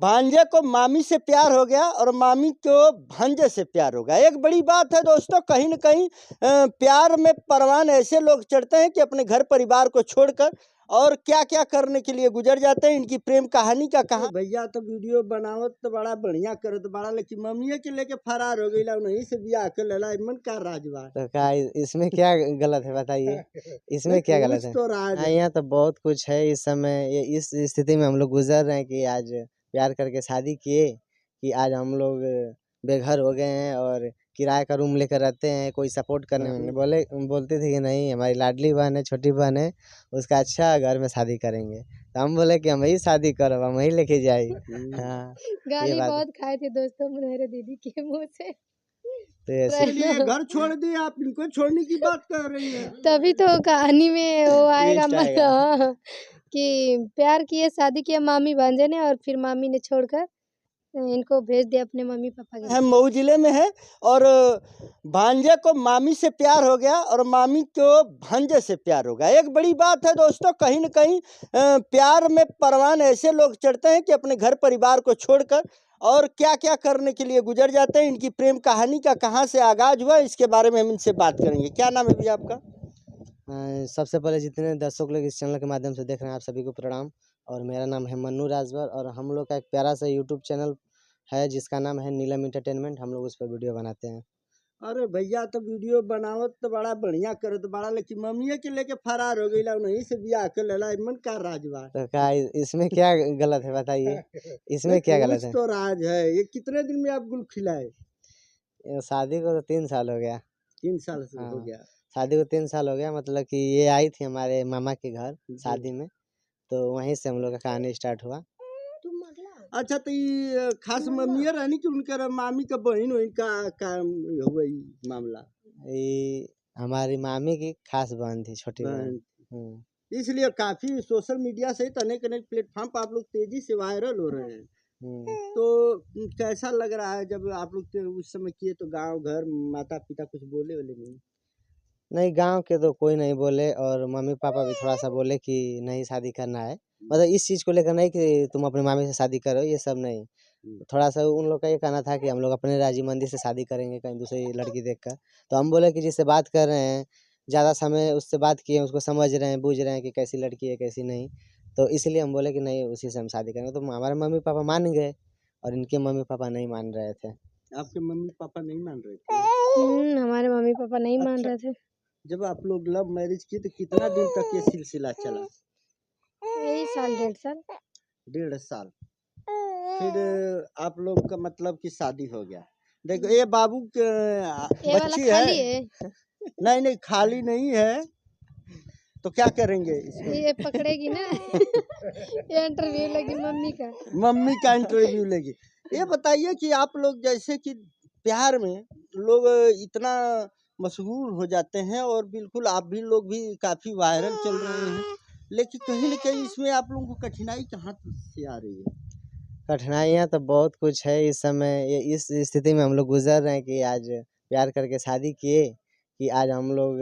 भांजे को मामी से प्यार हो गया और मामी को भांजे से प्यार हो गया। एक बड़ी बात है दोस्तों, कहीं न कहीं प्यार में परवान ऐसे लोग चढ़ते हैं कि अपने घर परिवार को छोड़कर और क्या-क्या करने के लिए गुजर जाते हैं। इनकी प्रेम कहानी का कहा भैया तो वीडियो बनावत तो बड़ा बढ़िया करत बड़ा, लेकिन मम्मीए के लेके फरार हो गईला, नहीं से बियाह कर लेला। मन का राज बा? तो क्या इसमें क्या गलत है बताइए? इसमें क्या गलत है? तो राज हाँ, यहाँ तो बहुत कुछ है इस समय। ये इस स्थिति में हम लोग गुजर रहे हैं कि आज प्यार करके शादी किए कि आज हम लोग बेघर हो गए हैं और किराए का रूम लेकर रहते हैं। कोई सपोर्ट करने में नहीं बोलते थे कि नहीं हमारी लाडली बहन है, छोटी बहन है, उसका अच्छा घर में शादी करेंगे। तो हम बोले कि हम ही शादी करो, हम ही लेके जाए। हाँ, गाली बहुत खाए थे दोस्तों मेरे दीदी के मुँह से। तो ऐसे लिए घर छोड़ दिए, आप इनको छोड़ने की बात कर रही हैं। तभी तो कहानी में वो आएगा ट्विस्ट आएगा। हाँ, कि प्यार किए, शादी किया मामी भांजे ने और फिर मामी ने छोड़कर इनको भेज दिया अपने मम्मी पापा के। हम मऊ जिले में है और भांजे को मामी से प्यार हो गया और मामी को भांजे से प्यार हो गया। एक बड़ी बात है दोस्तों, कहीं न कहीं प्यार में परवान ऐसे लोग चढ़ते हैं कि अपने घर परिवार को छोड़कर और क्या-क्या करने के लिए गुजर जाते हैं। इनकी प्रेम कहानी का कहाँ से आगाज़ हुआ, इसके बारे में हम इनसे बात करेंगे। क्या नाम है भैया आपका? सबसे पहले जितने दर्शक लोग इस चैनल के माध्यम से देख रहे हैं, आप सभी को प्रणाम। और मेरा नाम है मन्नू राजभर और हम लोग का एक प्यारा सा यूट्यूब चैनल है जिसका नाम है नीलम एंटरटेनमेंट। हम लोग उस पर वीडियो बनाते हैं। अरे भैया तो वीडियो बनावत तो बड़ा बढ़िया करत बड़ा, लेकिन मम्मीए के लेके फरार हो गईला, नहीं से बियाह कर लेला। मन का राज बा? तो क्या इसमें क्या गलत है बताइए? इसमें क्या गलत है? तो राज है। ये कितने दिन में आप गुल खिलाए? शादी को तो 3 साल हो गया। 3 साल से हो हाँ, गया। शादी को 3 साल हो गया। मतलब कि ये आई थी हमारे मामा के घर शादी में, तो वहीं से हम लोग का कहानी स्टार्ट हुआ। अच्छा, तो ये खास मम्मीए रहनी कि उनकर मामी का बहन वही का हुआ ई मामला? ये हमारी मामी की खास बहन थी, छोटी बहन। इसलिए काफी सोशल मीडिया सहित अनेक प्लेटफॉर्म पर आप लोग तेजी से वायरल हो रहे हैं। तो कैसा लग रहा है जब आप लोग उस समय किए, तो गांव घर माता पिता कुछ बोले वाले नहीं? नहीं, गाँव के तो कोई नहीं बोले और मम्मी पापा भी थोड़ा सा बोले कि नहीं शादी करना है। मतलब इस चीज़ को लेकर नहीं कि तुम अपनी मामी से शादी करो, ये सब नहीं। थोड़ा सा उन लोग का ये कहना था कि हम लोग अपने राजीमंदी से शादी करेंगे कहीं दूसरी लड़की देखकर। तो हम बोले कि जिससे बात कर रहे हैं, ज़्यादा समय उससे बात किए, उसको समझ रहे हैं, बूझ रहे हैं कि कैसी लड़की है कैसी नहीं। तो इसलिए हम बोले कि नहीं उसी से हम शादी करेंगे। तो हमारे मम्मी पापा मान गए और इनके मम्मी पापा नहीं मान रहे थे। आपके मम्मी पापा नहीं मान रहे थे? हमारे मम्मी पापा नहीं मान रहे थे। जब आप लोग लव मैरिज की तो कितना दिन तक ये सिलसिला चला? यही साल 1.5 साल। 1.5 साल। फिर आप लोग का मतलब कि शादी हो गया। देखो ये बाबू के ये वाला बच्ची खाली है। है। नहीं खाली नहीं है, तो क्या करेंगे इसको? ये पकड़ेगी ना ये इंटरव्यू लेगी मम्मी का इंटरव्यू लेगी। ये बताइए कि आप लोग जैसे कि प्यार में लोग इतना मशहूर हो जाते हैं और बिल्कुल आप भी लोग भी काफी वायरल चल रहे हैं, लेकिन कहीं न कहीं इसमें आप लोगों को कठिनाई कहाँ से आ रही है? कठिनाइयाँ तो बहुत कुछ है इस समय। ये इस स्थिति में हम लोग गुजर रहे हैं कि आज प्यार करके शादी किए कि आज हम लोग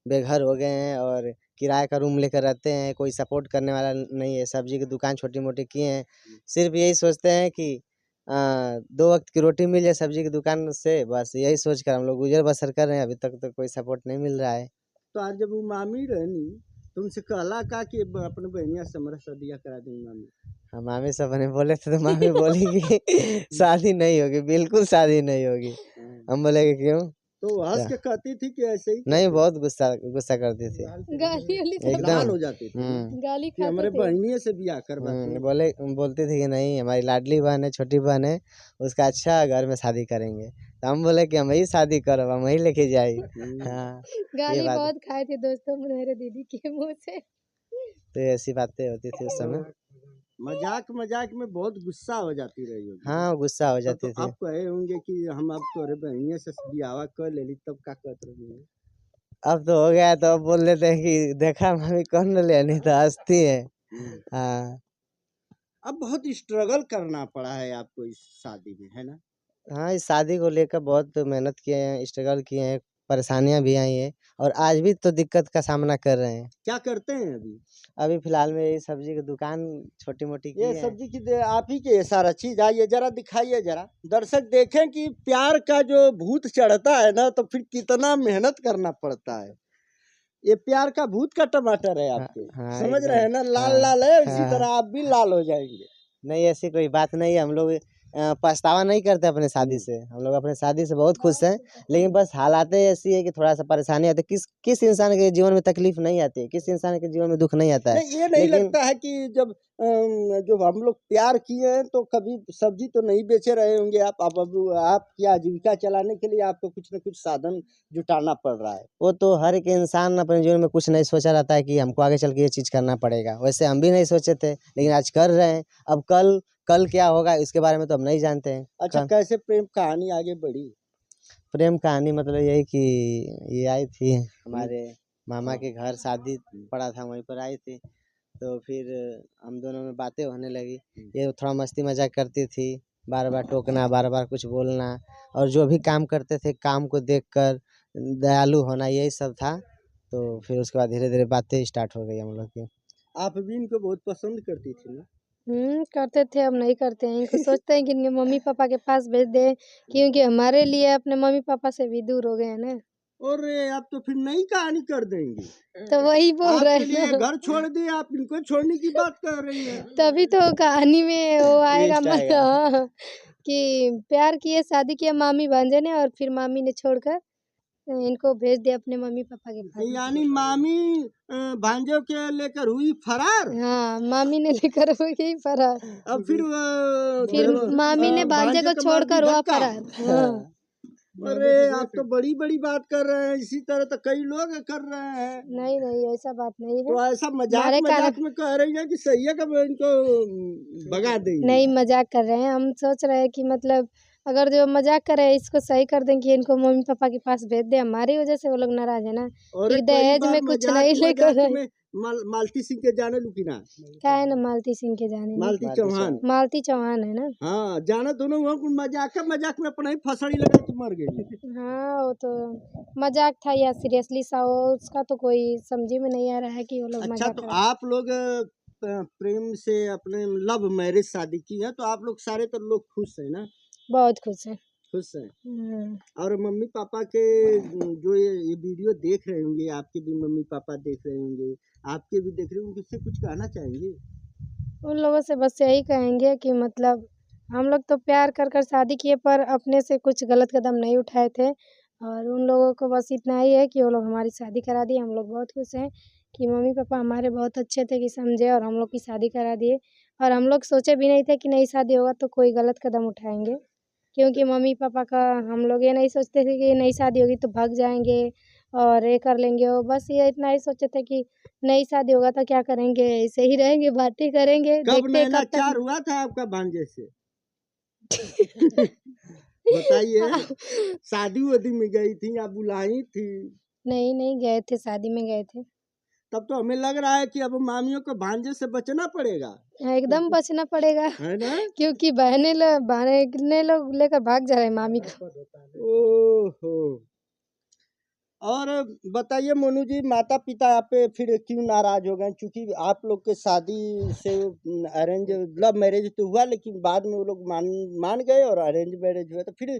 बेघर हो गए हैं और किराए का रूम लेकर रहते हैं। कोई सपोर्ट करने वाला नहीं है। सब्जी की दुकान छोटी मोटी किए हैं। सिर्फ यही सोचते हैं कि 2 वक्त की रोटी मिल जाए सब्जी की दुकान से, बस यही सोच कर हम लोग गुजर बसर कर रहे हैं। अभी तक तो कोई सपोर्ट नहीं मिल रहा है। तो आज जब वो मामी रहनी तो उनसे कहला का कि अपने बहनिया से हमारा शादियाँ करा देंगे मामी? हाँ, मामी सब ने बोले थे तो मामी बोली कि शादी नहीं होगी, बिल्कुल शादी नहीं होगी। हम बोले कि क्यों? तो हंस के कहती थी कि ऐसे ही? नहीं, बहुत गुस्सा करती थी। गाली एकदम हो जाती थी गाली कि हमारे बहनिये से बियाह करवाते। बोलती थी कि नहीं हमारी लाडली बहन है, छोटी बहन है, उसका अच्छा घर में शादी करेंगे। तो हम बोले कि हम ही शादी करो, हम ही लेके जाए। हाँ, गाली बहुत खाए थे दोस्तों मेरे दीदी के मुँह से। तो ऐसी बातें होती थी उस समय। मजाक में बहुत गुस्सा हो जाती रही होगी। हाँ, गुस्सा हो जाती तो थी। आप कहे होंगे कि हम अब तोरे बहनिये से बियाह कर लेली, तब का कहत रही? अब तो हो गया तो अब बोल देते हैं कि देखा मम्मी कौन ले, नहीं तो हंसती है। हाँ। अब बहुत स्ट्रगल करना पड़ा है आपको इस शादी में, है ना? हाँ, इस शादी को लेकर बहुत मेहनत किए हैं, स्ट्रगल किए हैं। परेशानियाँ भी आई हैं और आज भी तो दिक्कत का सामना कर रहे हैं। क्या करते हैं अभी? अभी फ़िलहाल में यही सब्ज़ी की दुकान छोटी-मोटी की ये है। सब्जी की आप ही के ये सारा चीज आइए जरा दिखाइए जरा दर्शक देखें कि प्यार का जो भूत चढ़ता है ना तो फिर कितना मेहनत करना पड़ता है। ये प्यार का भूत का टमाटर है हाँ, आपके, हाँ समझ रहे हैं एकदम। ना, लाल हाँ, लाल है, इसी हाँ। तरह आप भी लाल हो जाएंगे। नहीं ऐसी कोई बात नहीं है, हम लोग पछतावा नहीं करते अपने शादी से, हम लोग अपने शादी से बहुत खुश हैं। लेकिन बस हालातें ऐसी है कि थोड़ा-सा परेशानी आती है, किस इंसान के जीवन में तकलीफ़ नहीं आती है, किस इंसान के जीवन में दुःख नहीं आता है। नहीं ये नहीं लेकिन लगता है कि जब जो हम लोग प्यार किए हैं तो कभी सब्जी तो नहीं बेचे रहे होंगे आप, अब आपकी आजीविका चलाने के लिए आपको कुछ न कुछ साधन जुटाना पड़ रहा है। वो तो हर एक इंसान अपने जीवन में कुछ नहीं सोचा रहता है कि हमको आगे चल के ये चीज़ करना पड़ेगा। वैसे हम भी नहीं सोचे थे, लेकिन आज कर रहे हैं। अब कल क्या होगा इसके बारे में तो हम नहीं जानते हैं। अच्छा, कैसे प्रेम कहानी आगे बढ़ी? प्रेम कहानी मतलब यही कि ये आई थी हमारे मामा हाँ। के घर, शादी पड़ा था वहीं पर आई थी। तो फिर हम दोनों में बातें होने लगी। ये थोड़ा मस्ती मज़ाक करती थी, बार-बार टोकना, बार-बार कुछ बोलना और जो भी काम करते थे काम को देखकर दयालु होना यही सब था। तो फिर उसके बाद धीरे-धीरे बातें स्टार्ट हो गई हम लोग की। आप भी इनको बहुत पसंद करती थी ना? करते थे, अब नहीं करते हैं। इनको सोचते हैं कि इनके मम्मी-पापा के पास भेज दें, क्योंकि हमारे लिए अपने मम्मी-पापा से भी दूर हो गए हैं ना। अरे आप तो फिर नई कहानी कर देंगी। तो वही बोल रहे आपके हैं लिए ना। घर छोड़ दिए, आप इनको छोड़ने की बात कर रही हैं। तभी तो कहानी में वो आएगा ट्विस्ट आएगा। हाँ, कि प्यार किए, शादी किया मामी भांजे ने और फिर मामी ने छोड़कर इनको भेज दिया अपने मम्मी-पापा के पास। यानी मामी भांजों के लेकर हुई फरार। हाँ, मामी ने लेकर हो गई फरार। अब फिर फिर मामी ने भांजे भांजे को को मार दी छोड़कर हुआ धक्का। फरार। हाँ। अरे आप तो बड़ी बड़ी बात कर रहे हैं, इसी तरह तो कई लोग कर रहे हैं। नहीं, नहीं ऐसा बात नहीं है। तो ऐसा मजाक हमारे कारण मजाक में कह रही है कि सही है कब इनको भगा देंगे। नहीं मज़ाक कर रहे हैं। हम सोच रहे हैं कि मतलब अगर जो मज़ाक कर रहे हैं इसको सही कर दें कि इनको मम्मी-पापा के पास भेज दें। हमारी वज़ह से वो लोग नाराज़ है ना, अरे कि कई दहेज बार में कुछ मजाक नहीं लेकर मजाक आए। में मालती सिंह के जाने लू की ना? क्या है ना मालती सिंह के जाने में? मालती चौहान। मालती चौहान है ना? हाँ जाना दोनों हुआ, मजाक मजाक में अपना ही फसड़ी लगा के मर गई। हाँ, वो तो मज़ाक था या सीरियसली सा हो उसका तो कोई समझ में नहीं आ रहा है कि वो लोग अच्छा मज़ाक तो कर रहे हैं। आप लोग प्रेम से अपने लव मैरिज शादी की है तो आप लोग सारे तो लोग खुश हैं ना? बहुत खुश हैं। खुश हैं। हुँ। और मम्मी पापा के जो ये वीडियो देख रहे होंगे, आपके भी मम्मी पापा देख रहे होंगे, आपके भी देख रहे होंगे, उससे कुछ कहना चाहेंगे? उन लोगों से बस यही कहेंगे कि मतलब हम लोग तो प्यार कर कर शादी किए पर अपने से कुछ गलत कदम नहीं उठाए थे और उन लोगों को बस इतना ही है कि वो लोग हमारी शादी करा दिए। हम लोग बहुत खुश हैं कि मम्मी-पापा हमारे बहुत अच्छे थे कि समझे और हम लोग की शादी करा दिए और हम लोग सोचे भी नहीं थे कि नई शादी होगा तो कोई गलत कदम उठाएँगे। क्योंकि मम्मी-पापा का हम लोग ये नहीं सोचते थे कि नई शादी होगी तो भाग जाएँगे और ये कर लेंगे वो बस ये इतना ही सोचे थे कि नई शादी होगा तो क्या करेंगे, ऐसे ही रहेंगे, बातें करेंगे, कब देखते हैं कब नैनाचार तक हुआ था आपका भांजे से? बताइए। शादी वादी में गई थी या बुलाई थी? नहीं, नहीं गए थे, शादी में गए थे। तब तो हमें लग रहा है कि अब मामियों को भांजे से बचना पड़ेगा, हाँ, एकदम बचना पड़ेगा है ना? क्योंकि बहनें लोग लेकर भाग जा रहे हैं मामी को। ओहो! और बताइए मोनू जी, माता-पिता आप पे फिर क्यों नाराज़ हो गए? चूँकि आप लोग के शादी से अरेंज लव मैरिज तो हुआ लेकिन बाद में वो लोग मान गए और अरेंज मैरिज हुआ तो फिर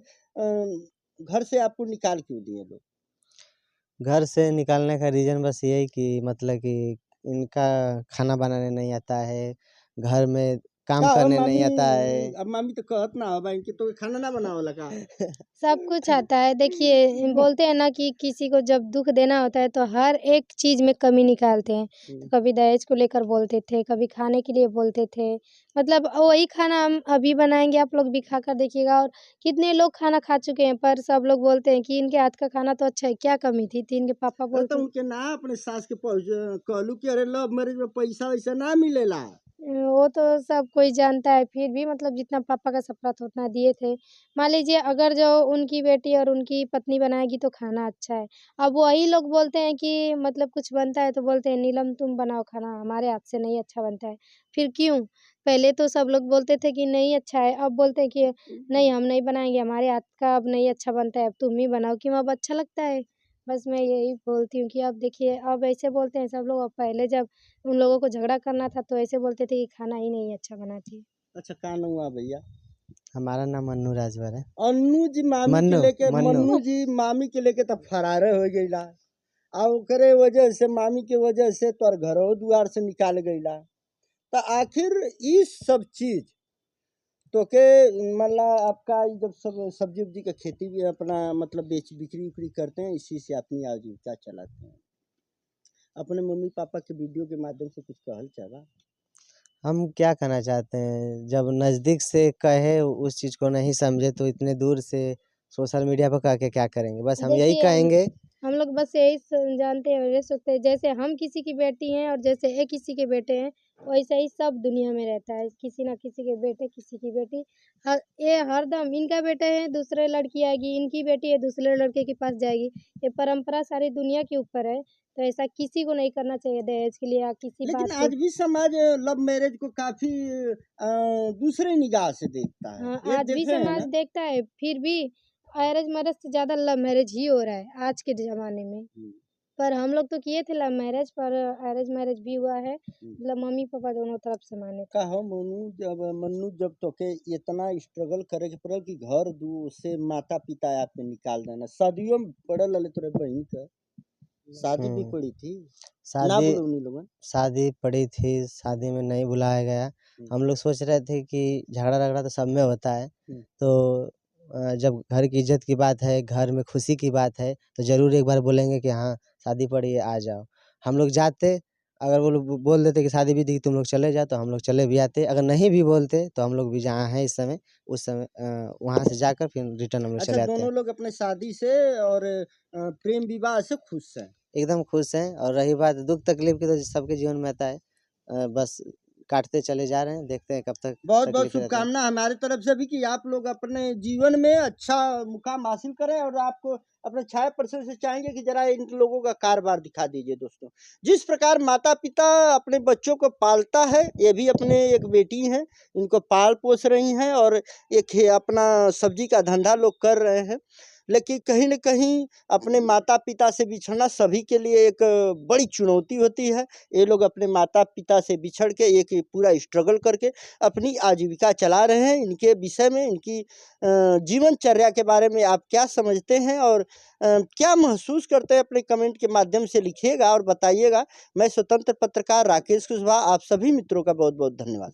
घर से आपको निकाल क्यों दिए लोग? घर से निकालने का रीज़न बस यही कि मतलब कि इनका खाना बनाने नहीं आता है, घर में काम का करने नहीं आता है। अब मामी तो कहत ना होबा इनके तो खाना ना बनावेला का? सब कुछ आता है। देखिए, बोलते हैं ना कि किसी को जब दुःख देना होता है तो हर एक चीज़ में कमी निकालते हैं। तो कभी दहेज को लेकर बोलते थे, कभी खाने के लिए बोलते थे। मतलब वही खाना हम अभी बनाएँगे, आप लोग भी खाकर देखिएगा और कितने लोग खाना खा चुके हैं, पर सब लोग बोलते हैं कि इनके हाथ का खाना तो अच्छा है, क्या कमी थी? तो इनके पापा अरे तो बोलते उनके ना अपने सास के कहलू कि अरे लव मैरिज में पैसा-वैसा ना मिलेला। वो तो सब कोई जानता है, फिर भी मतलब जितना पापा का सपना था उतना दिए थे। मान लीजिए अगर जो उनकी बेटी और उनकी पत्नी बनाएगी तो खाना अच्छा है। अब वही लोग बोलते हैं कि मतलब कुछ बनता है तो बोलते हैं नीलम तुम बनाओ खाना, हमारे हाथ से नहीं अच्छा बनता है। फिर क्यों? पहले तो सब लोग बोलते थे कि नहीं अच्छा है, अब बोलते हैं कि नहीं हम नहीं बनाएँगे, हमारे हाथ का अब नहीं अच्छा बनता है, अब तुम ही बनाओ। क्यों अब अच्छा लगता है? बस मैं यही बोलती हूँ कि अब देखिए अब ऐसे बोलते हैं सब लोग, अब पहले जब उन लोगों को झगड़ा करना था तो ऐसे बोलते थे कि खाना ही नहीं अच्छा बनाती है। अच्छा, का नाम हुआ भैया? हमारा नाम अन्नू राजभर है। अन्नू जी मामी के मन्नू लेके मन्नू मन्नू जी मामी के लेके तब फरारे हो गईला। आ ओकरे वजह से मामी के वजह से तोर घरो दुआर से निकाल गईला। तो आखिर ई सब चीज तो के मतलब आपका ई जब सब सब्जी उब्जी का खेती भी अपना मतलब बेच बिक्री उक्री करते हैं, इसी से अपनी आजीविका चलाते हैं। अपने मम्मी पापा के वीडियो के माध्यम से कुछ कहल चाहला? हम क्या कहना चाहते हैं, जब नज़दीक से कहे उस चीज़ को नहीं समझे तो इतने दूर से सोशल मीडिया पर कह के क्या करेंगे। बस हम यही देखिए कहेंगे। हम लोग बस यही जानते हैं और ये सोचते हैं जैसे हम किसी की बेटी हैं और जैसे ये किसी के बेटे हैं, वैसे ही सब दुनिया में रहता है। किसी ना किसी के बेटे, किसी की बेटी। ये हरदम इनका बेटा है, दूसरे लड़की आएगी, इनकी बेटी है, दूसरे लड़के के पास जाएगी। ये परंपरा सारी दुनिया के ऊपर है, तो ऐसा किसी को नहीं करना चाहिए दहेज के लिए या किसी लेकिन बात के। आज भी समाज लव मैरिज को काफी दूसरे निगाह से देखता है। हाँ, ये आज भी देखे हैं समाज ना? देखता है, फिर भी अरेंज मैरेज से ज़्यादा लव मैरेज ही हो रहा है आज के ज़माने में। हम्म, पर हम लोग तो किए थे लव मैरेज, पर अरेंज मैरेज भी हुआ है। हम्म। मतलब मम्मी-पापा दोनों तरफ से माने थे। का हो मन्नू जब तोके इतना स्ट्रगल करे के पड़ल कि घर दू से माता पिता आपके निकाल देना, शादियों में पड़ल रहे तोरे बहन का शादी भी पड़ी थी ना शादी बोलो उन्हीं लोगन? शादी पड़ी थी, शादी में नहीं बुलाया गया। हम्म, हम लोग सोच रहे थे कि झगड़ा-रगड़ा तो सब में होता है, हम्म। तो जब घर की इज़्ज़त की बात है, घर में खुशी की बात है, तो ज़रूर एक बार बोलेंगे कि हाँ, शादी पड़ी है, आ जाओ। हम लोग जाते, अगर वो लोग बोल देते कि शादी विधि तुम लोग चले जाओ, तो हम लोग चले भी आते। अगर नहीं भी बोलते, तो हम लोग भी जहाँ हैं इस समय, उस समय वहाँ से जाकर फिर रिटर्न हम लोग अच्छा, चले आते हैं। दोनों लोग अपने शादी से और प्रेम विवाह से खुश हैं। एकदम खुश हैं। और रही बात दुःख तकलीफ़ की, तो सबके जीवन में आता है। बस काटते चले जा रहे हैं, देखते हैं कब तक बहुत बहुत तकलीफ़ें रहते हैं। शुभकामना हमारे तरफ से भी कि आप लोग अपने जीवन में अच्छा मुकाम हासिल करें, और आपको अपने छाया पर्सन से चाहेंगे कि जरा इन लोगों का कारोबार दिखा दीजिए दोस्तों। जिस प्रकार माता पिता अपने बच्चों को पालता है, ये भी अपने एक बेटी हैं, इनको पाल पोस रही हैं, और एक अपना सब्जी का धंधा लोग कर रहे हैं। लेकिन कहीं न कहीं अपने माता पिता से बिछड़ना सभी के लिए एक बड़ी चुनौती होती है। ये लोग अपने माता पिता से बिछड़ के एक पूरा स्ट्रगल करके अपनी आजीविका चला रहे हैं। इनके विषय में, इनकी जीवनचर्या के बारे में आप क्या समझते हैं और क्या महसूस करते हैं, अपने कमेंट के माध्यम से लिखिएगा और बताइएगा। मैं स्वतंत्र पत्रकार राकेश कुशवाहा, आप सभी मित्रों का बहुत बहुत धन्यवाद।